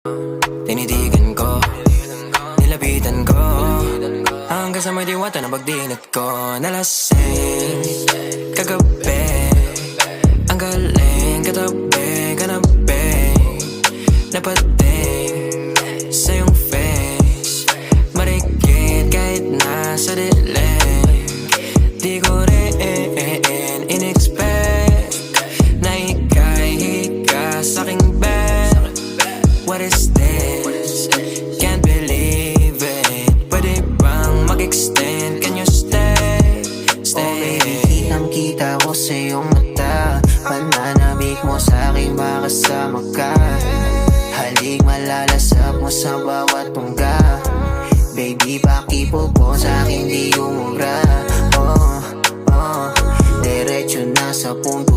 Tinitigan ko, nilapitan ko, hanggang sa may diwata na pagdilat ko. Nalasing kagabi, ang galing katabi, kanabi, napating sa iyong face, marikit kahit nasa dilim. Di ko rin in-expect na ika'y hika sa'king bed. What is this? Can't believe it. Pwede bang mag-extend? Can you stay? Stay. Oh baby, kitang-kita ko sa iyong mata. Pananabik mo sa'king makasama ka. Halik malalasap mo sa bawat tungga. Baby, pakipo po sa'kin di umubra. Oh, diretso na sa punto.